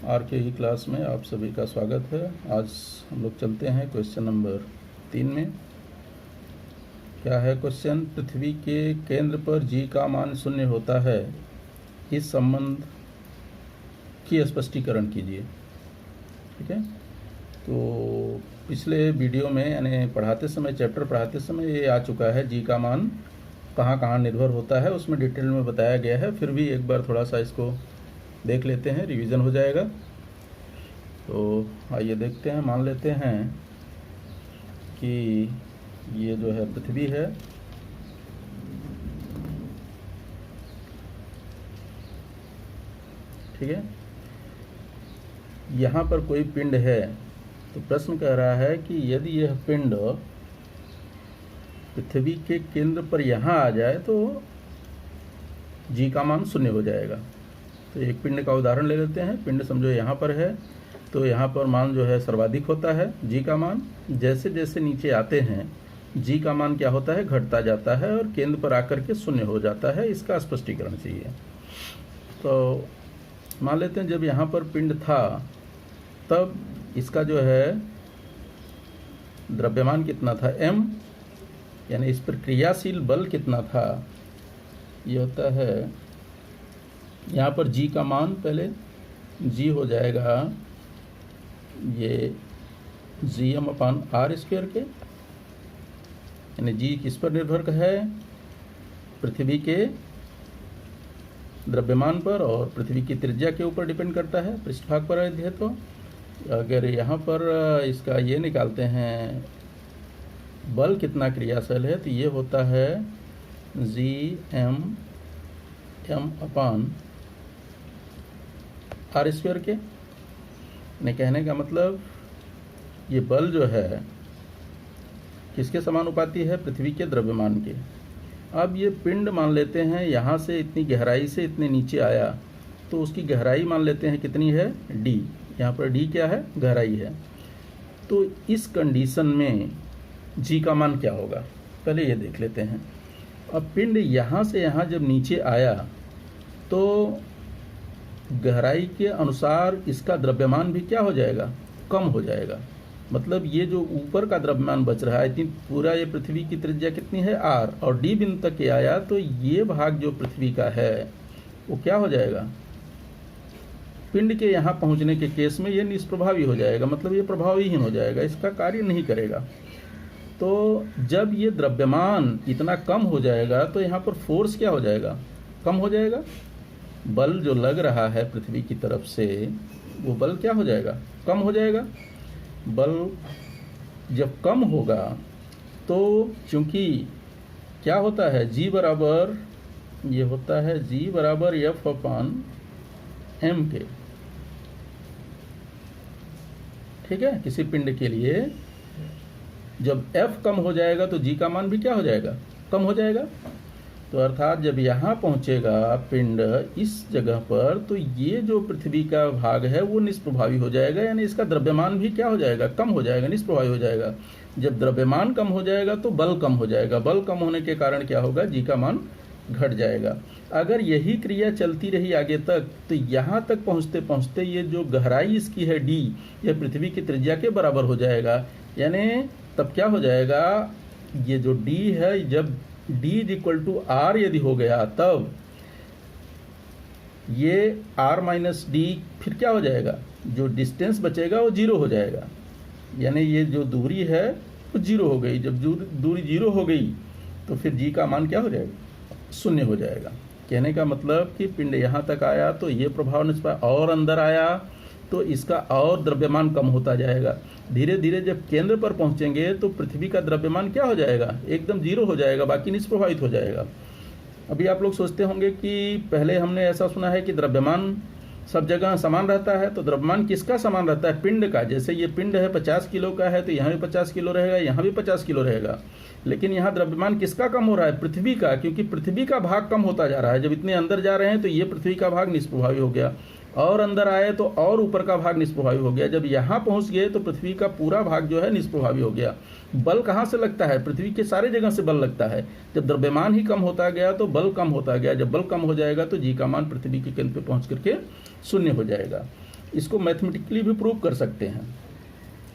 Are के ही class में आप सभी का स्वागत है। आज हम लोग चलते हैं क्वेश्चन नंबर 3 में। क्या है क्वेश्चन? पृथ्वी के केंद्र पर जी का मान 0 होता है, इस संबंध की स्पष्टीकरण कीजिए। ठीक है, तो पिछले वीडियो में यानी पढ़ाते समय, चैप्टर पढ़ाते समय ये आ चुका है, जी का मान कहाँ कहाँ निर्भर होता है, उसमें डिटेल में बताया गया है। फिर भी एक बार थोड़ा सा इसको देख लेते हैं, रिवीजन हो जाएगा। तो आइए देखते हैं। मान लेते हैं कि ये जो है पृथ्वी है, ठीक है। यहाँ पर कोई पिंड है, तो प्रश्न कह रहा है कि यदि यह पिंड पृथ्वी के केंद्र पर यहाँ आ जाए तो जी का मान 0 हो जाएगा। तो एक पिंड का उदाहरण ले लेते हैं। पिंड समझो यहाँ पर है, तो यहाँ पर मान जो है सर्वाधिक होता है जी का मान। जैसे जैसे नीचे आते हैं जी का मान क्या होता है, घटता जाता है और केंद्र पर आकर के 0 हो जाता है। इसका स्पष्टीकरण चाहिए। तो मान लेते हैं जब यहाँ पर पिंड था तब इसका जो है द्रव्यमान कितना था, m, यानी इस पर क्रियाशील बल कितना था। ये होता है यहाँ पर जी का मान, पहले जी हो जाएगा ये Gm/r² के, यानी जी किस पर निर्भर है, पृथ्वी के द्रव्यमान पर और पृथ्वी की त्रिज्या के ऊपर डिपेंड करता है, पृष्ठभाग पर है। तो अगर यहाँ पर इसका ये निकालते हैं बल कितना क्रियाशील है, तो ये होता है Gm/r² के। ने कहने का मतलब ये बल जो है किसके समानुपाती है, पृथ्वी के द्रव्यमान के। अब ये पिंड मान लेते हैं यहाँ से इतनी गहराई से इतने नीचे आया, तो उसकी गहराई मान लेते हैं कितनी है, d। यहाँ पर d क्या है, गहराई है। तो इस कंडीशन में जी का मान क्या होगा, पहले ये देख लेते हैं। अब पिंड यहाँ से यहाँ जब नीचे आया तो गहराई के अनुसार इसका द्रव्यमान भी क्या हो जाएगा, कम हो जाएगा। मतलब ये जो ऊपर का द्रव्यमान बच रहा है, इतनी पूरा ये पृथ्वी की त्रिज्या कितनी है, r, और d बिंदु तक के आया, तो ये भाग जो पृथ्वी का है वो क्या हो जाएगा, पिंड के यहाँ पहुँचने के केस में ये निष्प्रभावी हो जाएगा। मतलब ये प्रभावहीन हो जाएगा, इसका कार्य नहीं करेगा। तो जब ये द्रव्यमान इतना कम हो जाएगा तो यहाँ पर फोर्स क्या हो जाएगा, कम हो जाएगा। बल जो लग रहा है पृथ्वी की तरफ से वो बल क्या हो जाएगा, कम हो जाएगा। बल जब कम होगा तो चूंकि क्या होता है, G बराबर ये होता है G बराबर F/m के, ठीक है। किसी पिंड के लिए जब F कम हो जाएगा तो G का मान भी क्या हो जाएगा, कम हो जाएगा। तो अर्थात जब यहाँ पहुँचेगा पिंड इस जगह पर, तो ये जो पृथ्वी का भाग है वो निष्प्रभावी हो जाएगा, यानी इसका द्रव्यमान भी क्या हो जाएगा, कम हो जाएगा, निष्प्रभावी हो जाएगा। जब द्रव्यमान कम हो जाएगा तो बल कम हो जाएगा। बल कम होने के कारण क्या होगा, जी का मान घट जाएगा। अगर यही क्रिया चलती रही आगे तक, तो यहाँ तक पहुँचते पहुँचते ये जो गहराई इसकी है d, यह पृथ्वी की त्रिज्या के बराबर हो जाएगा। यानी तब क्या हो जाएगा, ये जो d है, जब d = r यदि हो गया, तब ये r - d फिर क्या हो जाएगा, जो डिस्टेंस बचेगा वो 0 हो जाएगा। यानी ये जो दूरी है वो 0 हो गई। जब दूरी 0 हो गई तो फिर जी का मान क्या हो जाएगा, 0 हो जाएगा। कहने का मतलब कि पिंड यहाँ तक आया तो ये प्रभाव निष्पा, और अंदर आया तो इसका और द्रव्यमान कम होता जाएगा। धीरे धीरे जब केंद्र पर पहुंचेंगे तो पृथ्वी का द्रव्यमान क्या हो जाएगा, एकदम 0 हो जाएगा, बाकी निष्प्रभावित हो जाएगा। अभी आप लोग सोचते होंगे कि पहले हमने ऐसा सुना है कि द्रव्यमान सब जगह समान रहता है। तो द्रव्यमान किसका समान रहता है, पिंड का। जैसे ये पिंड है 50 किलो का है, तो यहाँ भी 50 किलो रहेगा, यहाँ भी 50 किलो रहेगा। लेकिन यहाँ द्रव्यमान किसका कम हो रहा है, पृथ्वी का, क्योंकि पृथ्वी का भाग कम होता जा रहा है। जब इतने अंदर जा रहे हैं तो ये पृथ्वी का भाग निष्प्रभावी हो गया, और अंदर आए तो और ऊपर का भाग निष्प्रभावी हो गया। जब यहाँ पहुँच गए तो पृथ्वी का पूरा भाग जो है निष्प्रभावी हो गया। बल कहाँ से लगता है, पृथ्वी के सारे जगह से बल लगता है। जब द्रव्यमान ही कम होता गया तो बल कम होता गया। जब बल कम हो जाएगा तो जी का मान पृथ्वी के केंद्र पे पहुँच करके 0 हो जाएगा। इसको मैथमेटिकली भी प्रूव कर सकते हैं।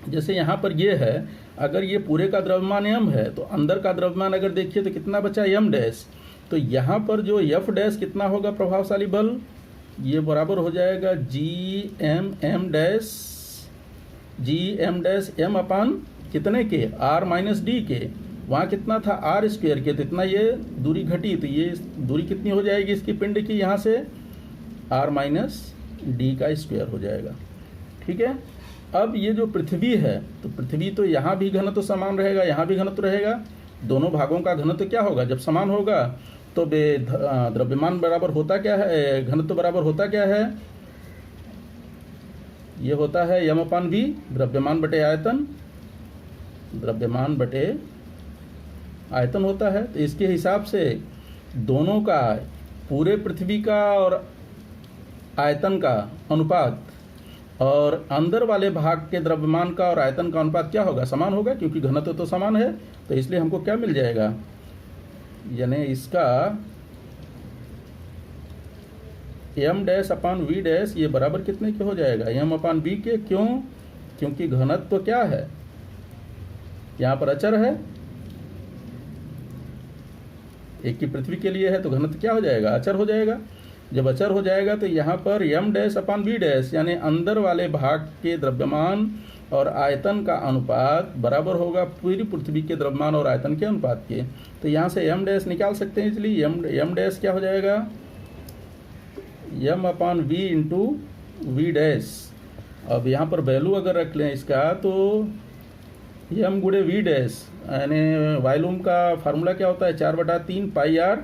जैसे यहाँ पर ये है, अगर ये पूरे का द्रव्यमान m है तो अंदर का द्रव्यमान अगर देखिए तो कितना बचा m डैश, तो यहाँ पर जो f डैश कितना होगा प्रभावशाली बल, ये बराबर हो जाएगा जी एम डैश m अपान कितने के, r माइनस डी के। वहाँ कितना था r स्क्वायर के, तो इतना ये दूरी घटी, तो ये दूरी कितनी हो जाएगी इसकी पिंड की, यहाँ से r माइनस डी का स्क्वायर हो जाएगा। ठीक है। अब ये जो पृथ्वी है, तो पृथ्वी तो यहाँ भी घनत्व तो समान रहेगा, यहाँ भी घनत्व रहेगा, दोनों भागों का घनत्व क्या होगा, जब समान होगा तो द्रव्यमान बराबर होता क्या है, घनत्व बराबर होता क्या है, ये होता है यम अपान वी, द्रव्यमान बटे आयतन, द्रव्यमान बटे आयतन होता है। तो इसके हिसाब से दोनों का, पूरे पृथ्वी का और आयतन का अनुपात और अंदर वाले भाग के द्रव्यमान का और आयतन का अनुपात क्या होगा, समान होगा, क्योंकि घनत्व तो समान है। तो इसलिए हमको क्या मिल जाएगा, यानी इसका m डैश अपान v डैश ये बराबर कितने के हो जाएगा, m अपान v के। क्यों, क्योंकि घनत्व तो क्या है, यहाँ पर अचर है, एक की पृथ्वी के लिए है, तो घनत्व क्या हो जाएगा, अचर हो जाएगा। जब अचर हो जाएगा तो यहाँ पर m डैश अपान v डैश यानी अंदर वाले भाग के द्रव्यमान और आयतन का अनुपात बराबर होगा पूरी पृथ्वी के द्रव्यमान और आयतन के अनुपात के। तो यहाँ से m डैश निकाल सकते हैं, इसलिए m डैश क्या हो जाएगा, m upon v into V dash. अब यहाँ पर वैल्यू अगर रख लें इसका, तो m गुणे v डैश, यानी वॉल्यूम का फार्मूला क्या होता है, 4/3 पाई r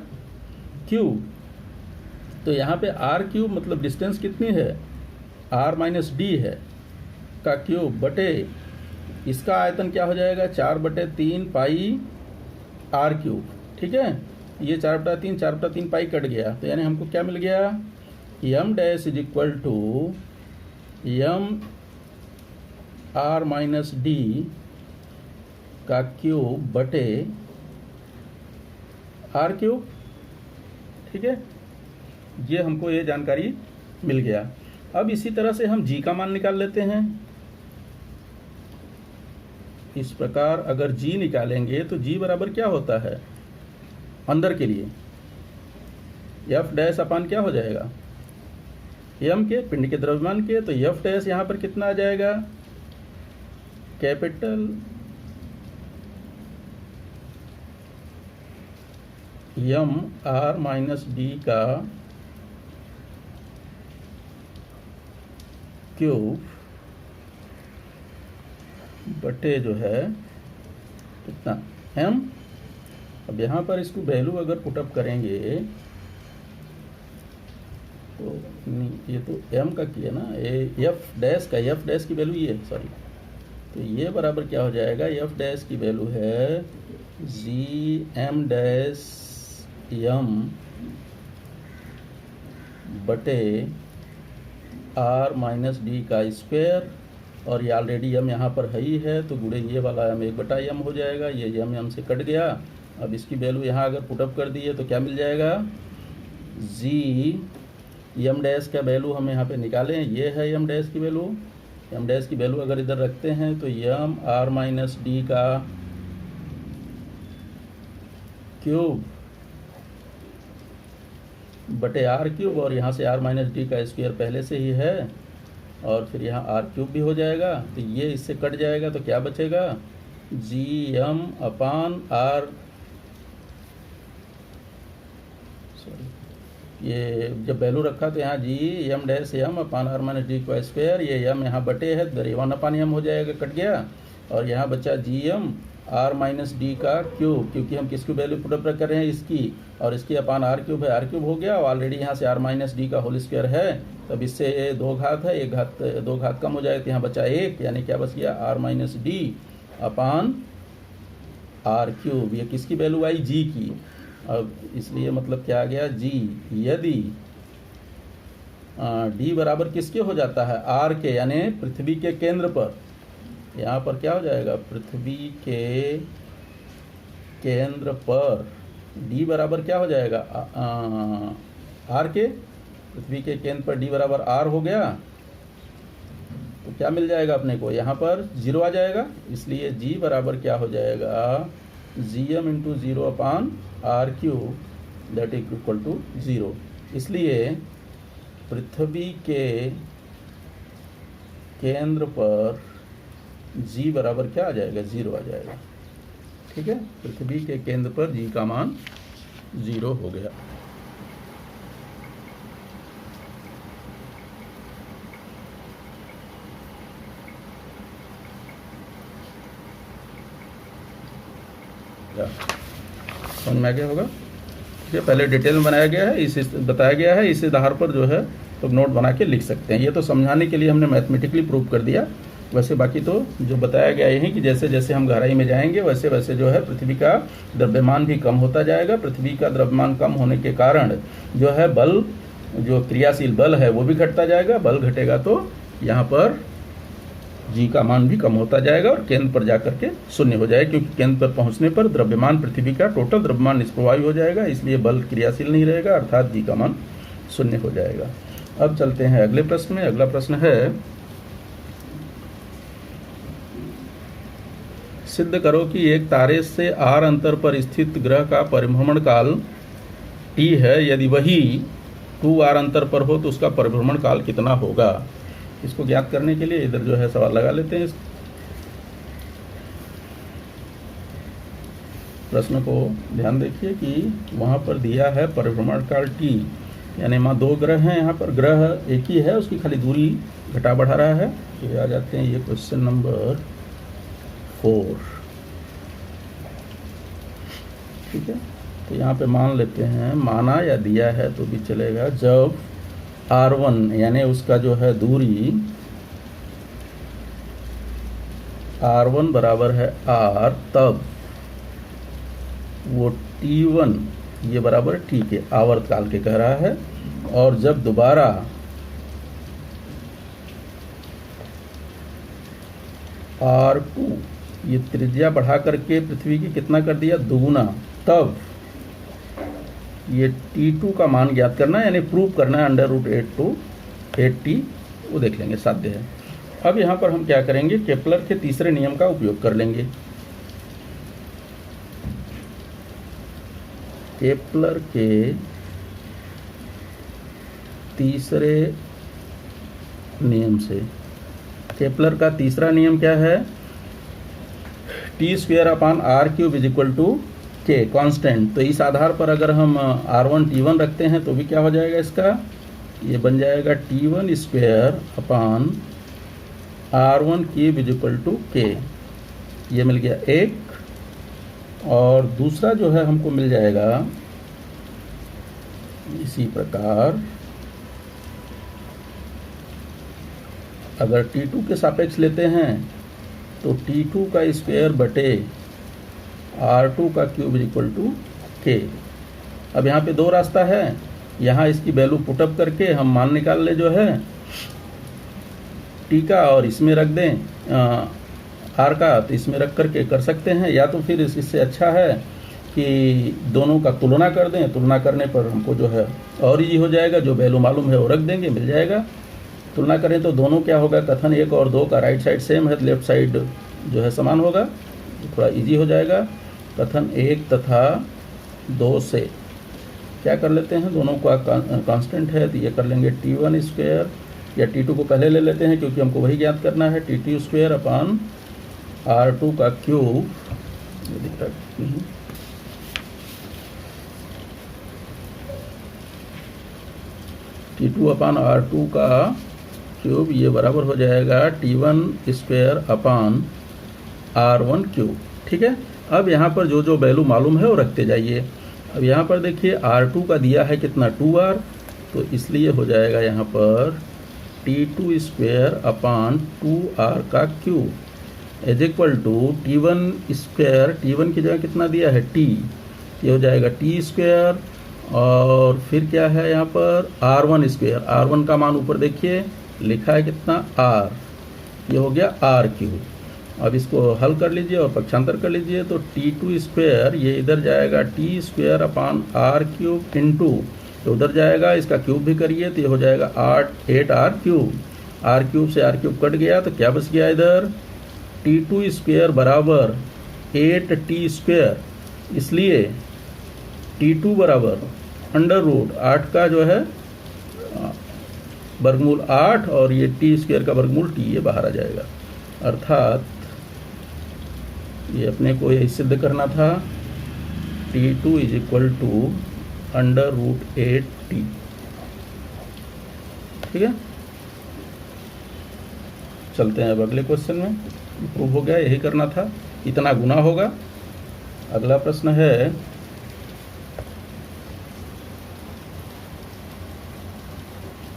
क्यूब। तो यहाँ पे r क्यूब मतलब डिस्टेंस कितनी है, r माइनस डी है का क्यूब बटे इसका आयतन क्या हो जाएगा, 4/3 पाई r क्यूब। ठीक है, ये 4/3 पाई कट गया, तो यानी हमको क्या मिल गया, m dash is equal to m r minus d का क्यूब बटे r क्यूब। ठीक है, ये हमको ये जानकारी मिल गया। अब इसी तरह से हम g का मान निकाल लेते हैं। इस प्रकार अगर g निकालेंगे तो g बराबर क्या होता है, अंदर के लिए f डैश अपान क्या हो जाएगा, m के पिंड के द्रव्यमान के। तो f डैश यहाँ पर कितना आ जाएगा, capital m r minus d का क्यूब बटे जो है कितना m। अब यहाँ पर इसको वैल्यू अगर पुटअप करेंगे तो ये तो m का किया ना, ये f डैश का, f डैश की वैल्यू ये, सॉरी, तो ये बराबर क्या हो जाएगा, f डैश की वैल्यू है जी m डैश m बटे r माइनस डी का स्क्वायर, और ये ऑलरेडी m यहाँ पर है ही है, तो गुणे ये वाला m 1/m हो जाएगा, ये m से कट गया। अब इसकी वैल्यू यहाँ अगर पुटअप कर दिए तो क्या मिल जाएगा, जी m डैश का वैल्यू हम यहाँ पे निकालें, ये है m डैश की वैल्यू। m डैश की वैल्यू अगर इधर रखते हैं तो m r माइनस डी का क्यूब बटे r क्यूब, और यहाँ से r माइनस डी का स्क्वायर पहले से ही है, और फिर यहाँ r क्यूब भी हो जाएगा, तो ये इससे कट जाएगा, तो क्या बचेगा, जी m अपान r, सॉरी, ये जब वैल्यू रखा तो यहाँ जी m डैश m अपान r माइनस डी का स्क्वायर, ये m यहाँ बटे है, तो 1 अपान m हो जाएगा, कट गया, और यहाँ बचा जी m r माइनस डी का क्यूब, क्योंकि हम किसकी वैल्यू पुटअप कर रहे हैं, इसकी, और इसकी अपान r क्यूब है, r क्यूब हो गया, और ऑलरेडी यहाँ से r माइनस डी का होल स्क्वायर है, तब इससे 2 घात है, 2 घात कम हो जाए, तो यहाँ बचा 1, यानी क्या बच गया, r माइनस डी अपान r क्यूब। ये किसकी वैल्यू आई, g की। अब इसलिए मतलब क्या आ गया, g यदि d बराबर किसके हो जाता है, r के, यानी पृथ्वी के केंद्र पर, यहाँ पर क्या हो जाएगा, पृथ्वी के केंद्र पर d बराबर क्या हो जाएगा, r के, पृथ्वी के केंद्र पर d बराबर r हो गया, तो क्या मिल जाएगा अपने को, यहाँ पर 0 आ जाएगा, इसलिए g बराबर क्या हो जाएगा, gm into 0 upon R cube that equal to 0। इसलिए पृथ्वी के केंद्र पर g बराबर क्या आ जाएगा, 0 आ जाएगा। ठीक है, पृथ्वी के केंद्र पर g का मान 0 हो गया। समझ में आ गया होगा। ठीक है, पहले डिटेल में बनाया गया है, इसे बताया गया है, इस आधार पर जो है तो नोट बना के लिख सकते हैं। ये तो समझाने के लिए हमने मैथमेटिकली प्रूव कर दिया। वैसे बाकी तो जो बताया गया यही कि जैसे जैसे हम गहराई में जाएंगे वैसे वैसे जो है पृथ्वी का द्रव्यमान भी कम होता जाएगा। पृथ्वी का द्रव्यमान कम होने के कारण जो है बल, जो क्रियाशील बल है वो भी घटता जाएगा। बल घटेगा तो यहाँ पर जी का मान भी कम होता जाएगा और केंद्र पर जाकर के शून्य हो जाएगा, क्योंकि केंद्र पर पहुंचने पर द्रव्यमान पृथ्वी का टोटल द्रव्यमान निष्प्रभावी हो जाएगा, इसलिए बल क्रियाशील नहीं रहेगा, अर्थात जी का मान शून्य हो जाएगा। अब चलते हैं अगले प्रश्न में। अगला प्रश्न है, सिद्ध करो कि एक तारे से r अंतर पर स्थित ग्रह का परिभ्रमण काल t है, यदि वही 2r अंतर पर हो तो उसका परिभ्रमण काल कितना होगा। इसको ज्ञात करने के लिए इधर जो है सवाल लगा लेते हैं। इस प्रश्न को ध्यान देखिए कि वहाँ पर दिया है परिभ्रमण काल t, यानी वहाँ 2 ग्रह हैं, यहाँ पर ग्रह एक ही है, उसकी खाली दूरी घटा बढ़ा रहा है। तो ये आ जाते हैं, ये क्वेश्चन नंबर 4। ठीक है, तो यहाँ पे मान लेते हैं, माना या दिया है तो भी चलेगा, जब r1 यानी उसका जो है दूरी r1 बराबर है r, तब वो t1 ये बराबर t के आवर्त काल के कह रहा है। और जब दोबारा r2 ये त्रिज्या बढ़ा करके पृथ्वी की कितना कर दिया, दुगुना, तब ये T2 का मान ज्ञात करना है, यानी प्रूव करना है √8 to 8t, वो देख लेंगे, साध्य है। अब यहाँ पर हम क्या करेंगे, केपलर के तीसरे नियम का उपयोग कर लेंगे। केपलर के तीसरे नियम से, केपलर का तीसरा नियम क्या है, t² upon r³ is equal to k constant. तो इस आधार पर अगर हम r1 t1 रखते हैं तो भी क्या हो जाएगा, इसका ये बन जाएगा t1² upon r1³ is equal to k। ये मिल गया एक, और दूसरा जो है हमको मिल जाएगा इसी प्रकार, अगर t2 के सापेक्ष लेते हैं तो t2 का स्क्वायर बटे r2 का cube is equal to k। अब यहाँ पे 2 रास्ता है, यहाँ इसकी वैल्यू पुटअप करके हम मान निकाल ले जो है t का, और इसमें रख दें r का, तो इसमें रख करके कर सकते हैं। या तो फिर इससे अच्छा है कि दोनों का तुलना कर दें, तुलना करने पर हमको जो है और इजी हो जाएगा, जो वैल्यू मालूम है वो रख देंगे, मिल जाएगा। तुलना करें तो दोनों क्या होगा, कथन 1 और 2 का राइट साइड सेम है, लेफ्ट साइड जो है समान होगा, थोड़ा इजी हो जाएगा। कथन 1 तथा 2 से क्या कर लेते हैं, दोनों का कांस्टेंट है, तो ये कर लेंगे t1² या t2 को पहले ले लेते हैं क्योंकि हमको वही ज्ञात करना है, t2² अपान r2 का क्यूब, ये दिख रहा है, t2 अपान r2 का क्यूब, ये बराबर हो जाएगा t1² अपान r1 क्यूब। ठीक है, अब यहाँ पर जो जो वैल्यू मालूम है वो रखते जाइए। अब यहाँ पर देखिए r2 का दिया है कितना, 2r, तो इसलिए हो जाएगा यहाँ पर t2² अपान 2r का cube is equal to t1², t1 की जगह कितना दिया है t, ये हो जाएगा t², और फिर क्या है यहाँ पर r1², r1 का मान ऊपर देखिए लिखा है कितना r, ये हो गया r³। अब इसको हल कर लीजिए और पक्षांतर कर लीजिए, तो t2² ये इधर जाएगा t² अपान r³ इंटू, तो उधर जाएगा, इसका क्यूब भी करिए तो ये हो जाएगा 8r³, आर क्यूब से आर क्यूब कट गया तो क्या बच गया इधर, t2 स्क्वायर बराबर 8t²। इसलिए t2 बराबर √8 का जो है वर्गमूल 8 और ये t² का वर्गमूल t, ये बाहर आ जाएगा। अर्थात ये अपने को यही सिद्ध करना था, t2 = √8t। ठीक है, चलते हैं अब अगले क्वेश्चन में। प्रूव हो गया, यही करना था, इतना गुना होगा। अगला प्रश्न है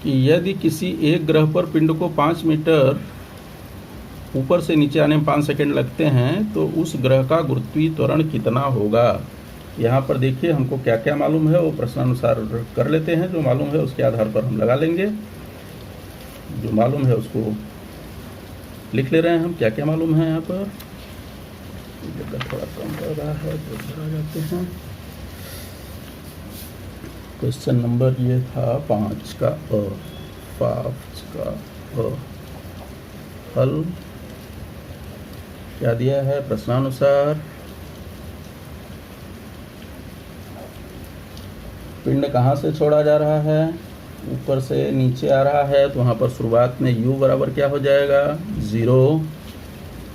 कि यदि किसी एक ग्रह पर पिंड को 5 मीटर ऊपर से नीचे आने में 5 सेकंड लगते हैं तो उस ग्रह का गुरुत्वीय त्वरण कितना होगा। यहाँ पर देखिए हमको क्या क्या मालूम है वो प्रश्नानुसार कर लेते हैं। जो मालूम है उसके आधार पर हम लगा लेंगे, जो मालूम है उसको लिख ले रहे हैं हम। क्या क्या मालूम है यहाँ पर, जगह थोड़ा कम पड़ रहा है तो इधर आ जाते हैं। क्वेश्चन नंबर ये था 5 का हल क्या दिया है प्रश्नानुसार। पिंड कहाँ से छोड़ा जा रहा है, ऊपर से नीचे आ रहा है, तो वहाँ पर शुरुआत में u बराबर क्या हो जाएगा 0,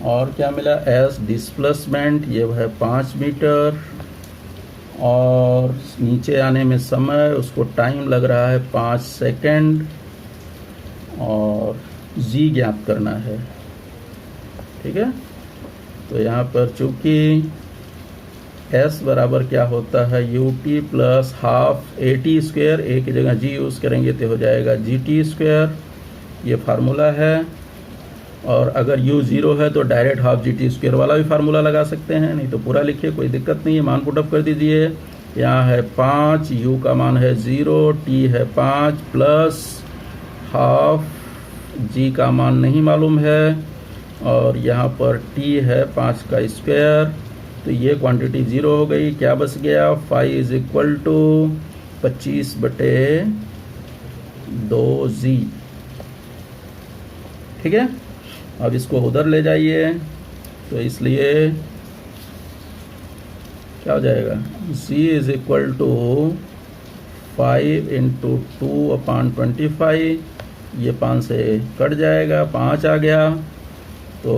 और क्या मिला s डिस्प्लेसमेंट, ये है 5 मीटर, और नीचे आने में समय, उसको टाइम लग रहा है 5 सेकंड, और g ज्ञात करना है। ठीक है, तो यहाँ पर चूंकि s बराबर क्या होता है ut plus half at², a की जगह g यूज़ करेंगे तो हो जाएगा gt², ये फार्मूला है। और अगर u 0 है तो डायरेक्ट हाफ gt² वाला भी फार्मूला लगा सकते हैं, नहीं तो पूरा लिखिए, कोई दिक्कत नहीं है। मान पुटअप कर दीजिए, यहाँ है 5, u का मान है 0, t है 5 प्लस हाफ, g का मान नहीं मालूम है, और यहाँ पर t है 5 का स्क्वायर, तो ये क्वांटिटी 0 हो गई। क्या बच गया 5 = 25/2g। ठीक है, अब इसको उधर ले जाइए, तो इसलिए क्या हो जाएगा g = 5 × 2/25, ये 5 से कट जाएगा, 5 आ गया, तो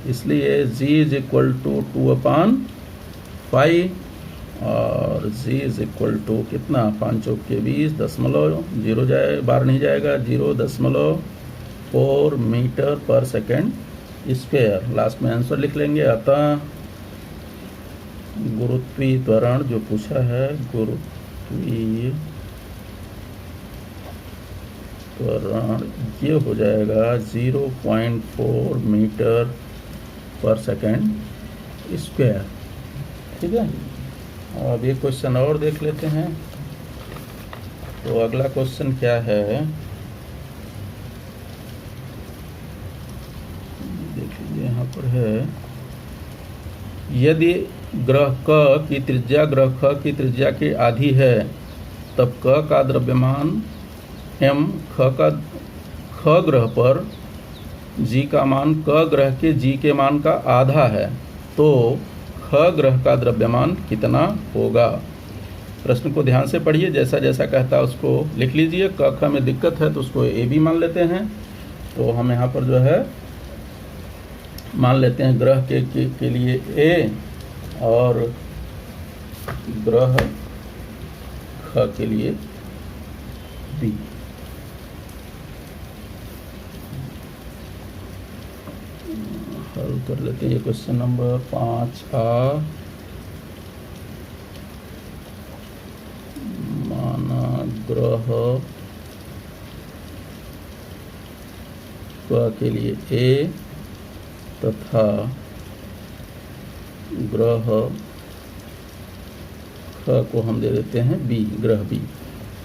इसलिए g = 2/5, और g = कितना 5 चौक के 20, दशमलव 0 जाए, बार नहीं जाएगा, 0.4 मीटर पर सेकेंड स्क्वायर। लास्ट में आंसर लिख लेंगे। अतः गुरुत्वीय त्वरण जो पूछा है, गुरुत्वीय त्वरण ये हो जाएगा 0.4 मीटर पर सेकेंड स्क्वायर। ठीक है, अब ये क्वेश्चन और देख लेते हैं। तो अगला क्वेश्चन क्या है, देख लीजिए, यहाँ पर है यदि ग्रह क की त्रिज्या ग्रह ख की त्रिज्या की आधी है, तब क का द्रव्यमान m ख ग्रह पर g का मान क ग्रह के g के मान का आधा है, तो ख ग्रह का द्रव्यमान कितना होगा। प्रश्न को ध्यान से पढ़िए, जैसा जैसा कहता है उसको लिख लीजिए। क ख में दिक्कत है तो उसको a भी मान लेते हैं। तो हम यहाँ पर जो है मान लेते हैं ग्रह के लिए a और ग्रह ख के लिए b। हल कर लेते हैं ये क्वेश्चन नंबर 5A। माना ग्रह क के लिए a तथा ग्रह ख को हम दे देते हैं b, ग्रह b।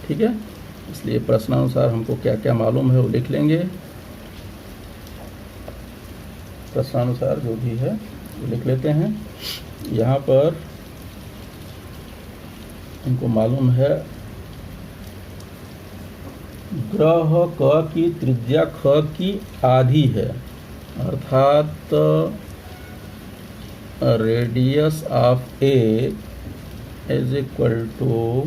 ठीक है, इसलिए प्रश्नानुसार हमको क्या क्या मालूम है वो लिख लेंगे। प्रश्नानुसार जो भी है वो लिख लेते हैं। यहाँ पर हमको मालूम है ग्रह क की त्रिज्या ख की आधी है, अर्थात radius of A is equal to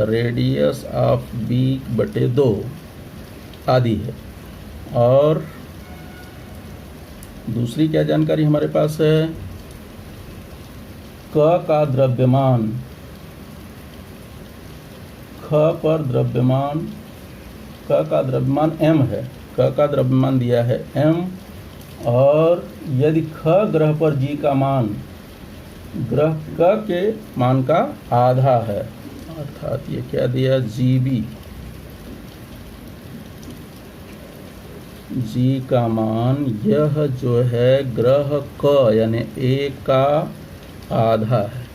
radius of B बटे 2 आदि है। और दूसरी क्या जानकारी हमारे पास है, क का द्रव्यमान, ख पर द्रव्यमान, क का द्रव्यमान m है, क का द्रव्यमान दिया है m, और यदि ख ग्रह पर g का मान ग्रह क के मान का आधा है, अर्थात ये क्या दिया, GB, G का मान यह जो है ग्रह क यानी A का आधा है।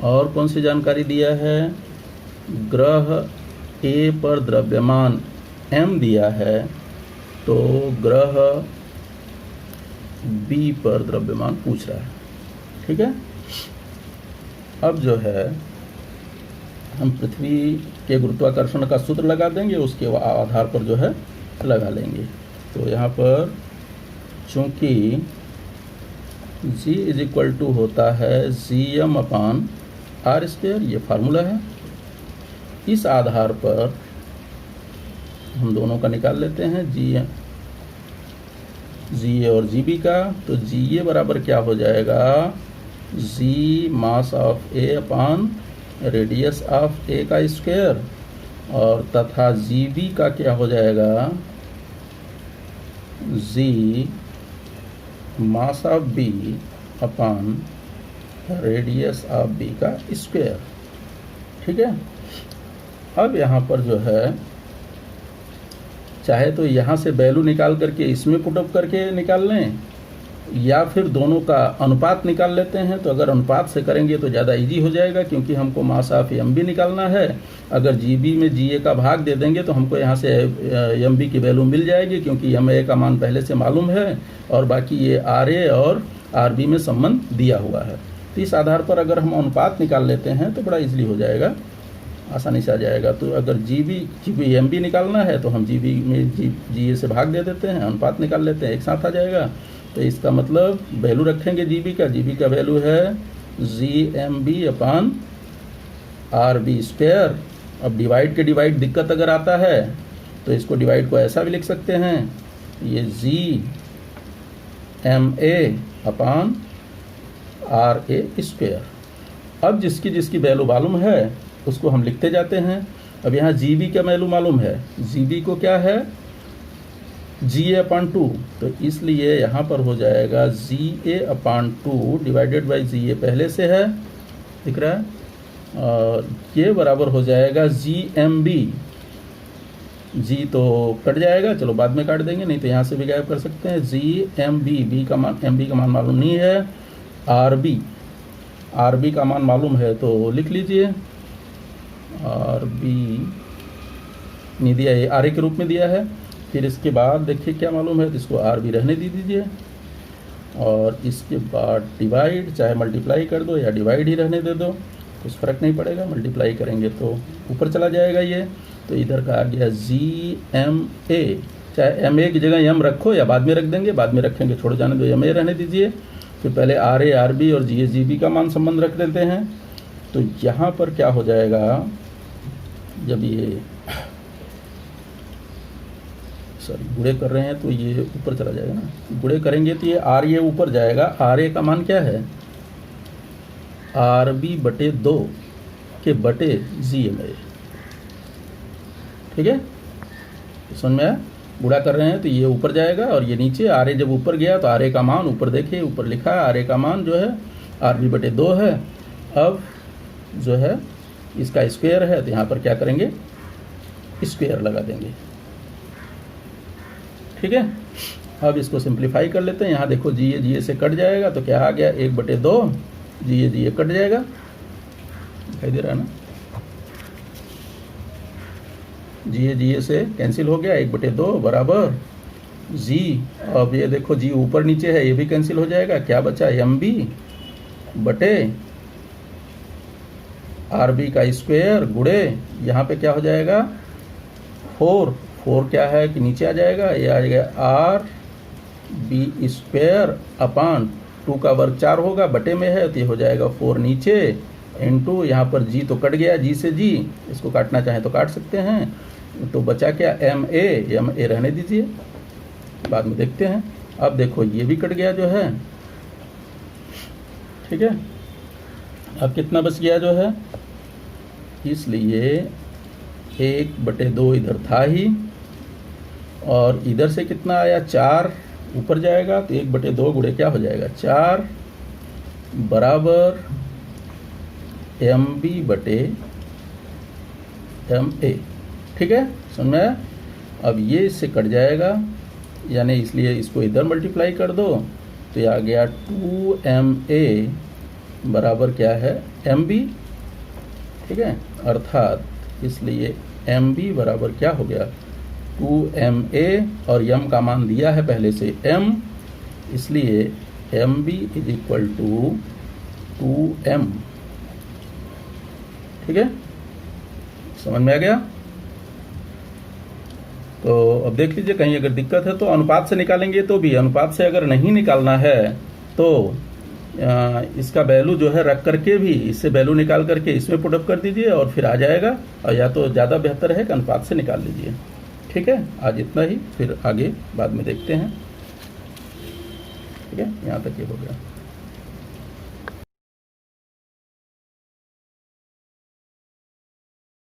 और कौन सी जानकारी दिया है, ग्रह A पर द्रव्यमान m दिया है, तो ग्रह B पर द्रव्यमान पूछ रहा है। ठीक है, अब जो है हम पृथ्वी के गुरुत्वाकर्षण का सूत्र लगा देंगे, उसके आधार पर जो है लगा लेंगे। तो यहाँ पर चूंकि G इज इक्वल टू होता है Gm अपान R स्क्वायर, ये फार्मूला है। इस आधार पर हम दोनों का निकाल लेते हैं, GA और GB का। तो GA बराबर क्या हो जाएगा, G mass of A upon radius of A का स्क्वायर, और तथा GB का क्या हो जाएगा, G mass of B upon radius of B का स्क्वायर। ठीक है, अब यहाँ पर जो है चाहे तो यहाँ से वैल्यू निकाल करके इसमें पुटअप करके निकाल लें, या फिर दोनों का अनुपात निकाल लेते हैं। तो अगर अनुपात से करेंगे तो ज़्यादा इजी हो जाएगा, क्योंकि हमको मास ऑफ एम बी निकालना है। अगर GB में GA का भाग दे देंगे तो हमको यहाँ से MB की वैल्यू मिल जाएगी, क्योंकि MA का मान पहले से मालूम है, और बाकी ये RA और RB में संबंध दिया हुआ है। तो इस आधार पर अगर हम अनुपात निकाल लेते हैं तो बड़ा ईजिली हो जाएगा, आसानी से आ जाएगा। तो अगर GB MB निकालना है तो हम GB में GA से भाग दे देते हैं, अनुपात निकाल लेते हैं, एक साथ आ जाएगा। तो इसका मतलब वैल्यू रखेंगे GB का वैल्यू है GMB अपान RB स्क्वायर। अब डिवाइड के डिवाइड दिक्कत अगर आता है तो इसको डिवाइड को ऐसा भी लिख सकते हैं, ये GMA अपान RA स्क्वायर। अब जिसकी जिसकी वैल्यू मालूम है उसको हम लिखते जाते हैं। अब यहाँ GB का वैल्यू मालूम है, GB को क्या है, GA अपान 2, तो इसलिए यहाँ पर हो जाएगा GA upon 2 divided by GA पहले से है, दिख रहा है, और ये बराबर हो जाएगा GMB। G तो कट जाएगा, चलो बाद में काट देंगे, नहीं तो यहाँ से भी गायब कर सकते हैं। GMB, MB का मान मालूम नहीं है, RB का मान मालूम है तो लिख लीजिए, RB नहीं दिया, ये RA के रूप में दिया है। फिर इसके बाद देखिए क्या मालूम है, तो इसको RB रहने दीजिए, और इसके बाद डिवाइड, चाहे मल्टीप्लाई कर दो या डिवाइड ही रहने दे दो, कुछ फ़र्क नहीं पड़ेगा। मल्टीप्लाई करेंगे तो ऊपर चला जाएगा ये, तो इधर का आ गया GMA। चाहे MA की जगह M रखो या बाद में रख देंगे, बाद में रखेंगे, छोड़ जाने दो, MA रहने दीजिए। फिर पहले RA RB और GA GB का मान संबंध रख देते हैं। तो यहाँ पर क्या हो जाएगा, जब ये गुणे कर रहे हैं तो ये ऊपर चला जाएगा ना, गुणे करेंगे तो ये RA ऊपर जाएगा। RA का मान क्या है, RB बटे 2 के बटे GMA। ठीक है, समझ में आया, गुणा कर रहे हैं तो ये ऊपर जाएगा और ये नीचे। RA जब ऊपर गया तो RA का मान ऊपर, देखिए ऊपर लिखा है, RA का मान जो है RB बटे 2 है। अब जो है इसका स्क्वायर है, तो यहाँ पर क्या करेंगे, स्क्वायर लगा देंगे। ठीक है, अब इसको सिंप्लीफाई कर लेते हैं। यहाँ देखो GA से कट जाएगा तो क्या आ गया, 1/2, GA कट जाएगा, दिखाई दे रहा है ना, GA से कैंसिल हो गया, 1/2 बराबर G। अब ये देखो G ऊपर नीचे है, ये भी कैंसिल हो जाएगा, क्या बचा, MB बटे RB का स्क्वायर गुणे, यहाँ पे क्या हो जाएगा, 4 क्या है कि नीचे आ जाएगा, ये आ जाएगा आर बी स्क्वायर अपान 2 का वर्ग 4 होगा, बटे में है तो ये हो जाएगा 4 नीचे इनटू यहाँ पर जी तो कट गया, जी से जी, इसको काटना चाहें तो काट सकते हैं। तो बचा क्या, एम ए रहने दीजिए, बाद में देखते हैं। अब देखो ये भी कट गया जो है, ठीक है। अब कितना बच गया जो है, इसलिए 1/2 इधर था ही, और इधर से कितना आया 4 ऊपर जाएगा तो 1/2 गुणे क्या हो जाएगा 4 बराबर एम बी बटे एम ए, ठीक है, समझ में आया। अब ये इससे कट जाएगा, यानी इसलिए इसको इधर मल्टीप्लाई कर दो तो ये आ गया 2ma बराबर क्या है mb, ठीक है, अर्थात इसलिए mb बराबर क्या हो गया 2ma, और m का मान दिया है पहले से m, इसलिए mb is equal to 2m, ठीक है, समझ में आ गया। तो अब देख लीजिए कहीं अगर दिक्कत है तो अनुपात से निकालेंगे, तो भी अनुपात से अगर नहीं निकालना है तो इसका वैल्यू जो है रख करके भी इससे वैल्यू निकाल करके इसमें पुटअप कर दीजिए और फिर आ जाएगा, और या तो ज़्यादा बेहतर है कि अनुपात से निकाल लीजिए, ठीक है। आज इतना ही, फिर आगे बाद में देखते हैं, ठीक है, यहाँ तक ये हो गया।